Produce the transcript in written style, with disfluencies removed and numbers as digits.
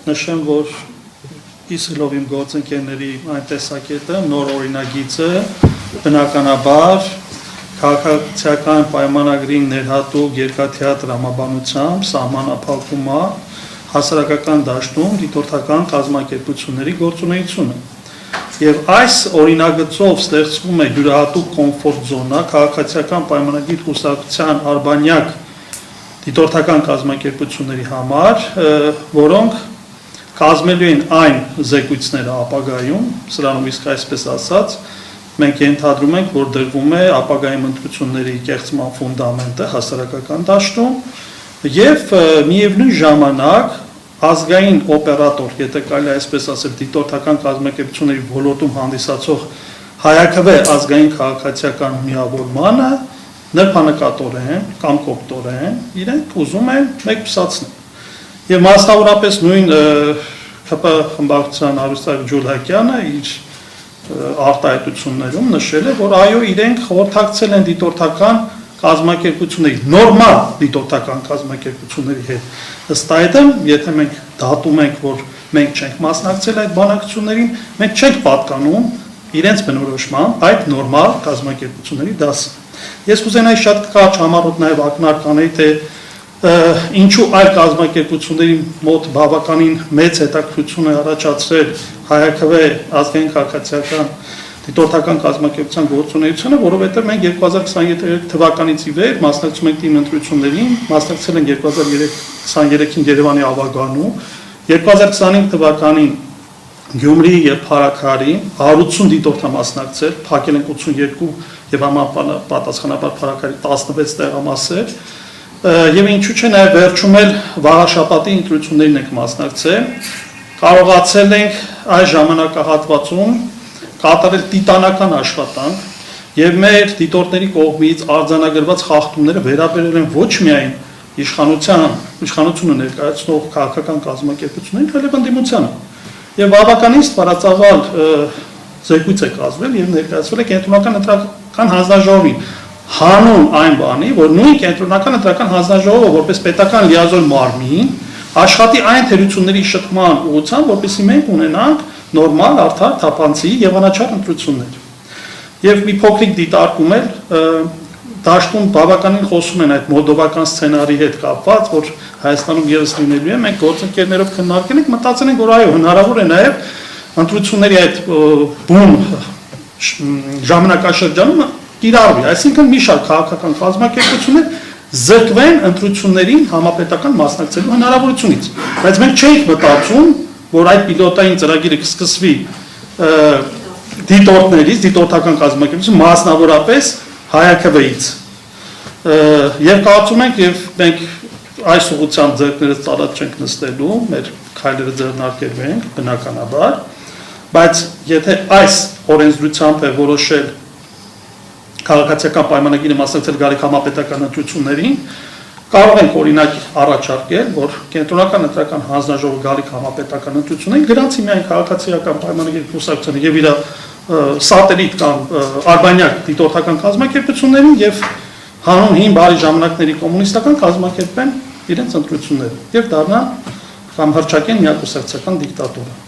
նշեմ, որ իսելով իմ գործընկերների այն տեսակետը, նոր օրինագիծը, բնականաբար, քաղաքացիական պայմանագրին ներհատուկ երկաթյա տրամաբանությամբ սահմանափակում է հասարակական դաշտում դիտորդական կազմակերպությունների գործունեությունը։ Եվ այս օրինագծով ստեղծվում է յուրահատուկ կոմֆորտ զոնա քաղաքացիական պայմանագիր կուսակցության արբանյակ դիտորդական կազմակերպությունների համար, որոնք կազմելու են այն զեկույցները ապագայում, սրանում իսկ այսպես ասած, մենք ենթադրում ենք, որ դրվում է ապագայում ընտրությունների կեղծման ֆունդամենտը հասարակական դաշտում եւ միևնույն ժամանակ ազգային օպերատոր, եթե կարելի է այսպես ասել, դիտորդական կազմակերպությունների ոլորտում հանդիսացող հայաքվե ազգային քաղաքացիական միավորմանը նրբանկատորեն կամ կոպտորեն իրենք ուզում են մեկուսացնել։ Եվ մասնավորապես նույն ՀՊ խմբակցության Արուստակ Ջուլհակյանը իր արտահայտություններում նշել է, որ այո, իրենք խորհրդակցել են դիտորդական կազմակերպությունների, նորմալ դիտորդական կազմակերպությունների հետ։ Ըստ այդմ, եթե մենք դատում ենք, որ մենք չենք մասնակցել այդ բանակցություններին, մենք չենք պատկանում իրենց բնորոշմամբ այդ նորմալ կազմակերպությունների դասը։ Ես կուզենայի շատ կարճ համառոտ նաև ակնարկ անեի, թե ինչու այլ կազմակերպությունների մոտ բավականին մեծ հետաքրքրություն է առաջացրել հայաքվե ազգային քաղաքացիական դիտորդական կազմակերպության գործունեությունը, որովհետև մենք 2023 թվականից ի վեր մասնակցում ենք թիմ ընտրություններին, մասնակցել ենք 2023-ին Երևանի Ավագանում, 2025 թվականին Գյումրի եւ Փարաքարի 180 դիտորդ է մասնակցել, փակել ենք 82 եւ համապատասխանաբար Փարաքարի 16 տեղամասեր, եւ ինչու՞ չէ նաեւ վերջում էլ վաղաշաբաթի ընտրություններին ենք մասնակցել, կարողացել ենք այս ժամանակահատվածում կատարել տիտանական աշխատանք եւ մեր դիտորդների կողմից արձանագրված խախտումները վերաբերել են ոչ միայն իշխանությունը ներկայացնող քաղաքական կազմակերպություններին, այլև ընդդիմությանը։ Եվ բավականին ստվարածավալ զեկույց է կազմվել եւ ներկայացվել է կենտրոնական ընտրական հանձնաժողովին, հանուն այն բանի, որ նույն կենտրոնական ընտրական հանձնաժողովը որպես պետական լիազոր մարմին աշխատի այն թերությունների շտկման ուղղությամբ, որպեսզի մենք ունենանք նորմալ, արդար, թափանցի եւ անաչառ ընտրություններ։ Եվ մի փոքրիկ դիտարկում էլ դաշտում բավականին խոսում են այդ մոլդովական սցենարի հետ կապված, որ Հայաստանում եւս լինելու է, մենք գործընկերներով քննարկել ենք, մտածել ենք, որ այո, հնարավոր է նաեւ ընտրությունների այդ բում ժամանակաշրջանում կիրառվի, այսինքն մի շարք քաղաքական կազմակերպություններ զրկվեն ընտրություններին համապետական մասնակցելու հնարավորությունից, բայց մենք չէինք մտածում, որ այդ պիլոտային ծրագիրը կսկսվի դիտորդներից, դիտորդական կազմակերպություն, մասնավորապես հայաքվեից։ Եվ կարծում ենք, եւ մենք այս ուղղությամբ ձեռքներս ծառած չենք նստելու, մեր քայլերը ձեռնարկելու ենք, բնականաբար, բայց եթե այս օրենսդրությամբ է որոշել քաղաքացիական պայմանագիրը մասնակցել գալիք համապետական ընտրություններին, կարող ենք օրինակ առաջարկել, որ կենտրոնական ընտրական հանձնաժողովը գալիք համապետական ընտրություններին գրանցի միայն քաղաքացիական պայմանագիր կուսակցությանը եւ իր սատելիտ կամ արբանյակ դիտորդական կազմակերպություններին եւ հանուն հին բարի ժամանակների կոմունիստական կազմակերպեն իրենց ընտրությունները եւ դառնան կամ հռչակեն միակուսակցական դիկտատուրա։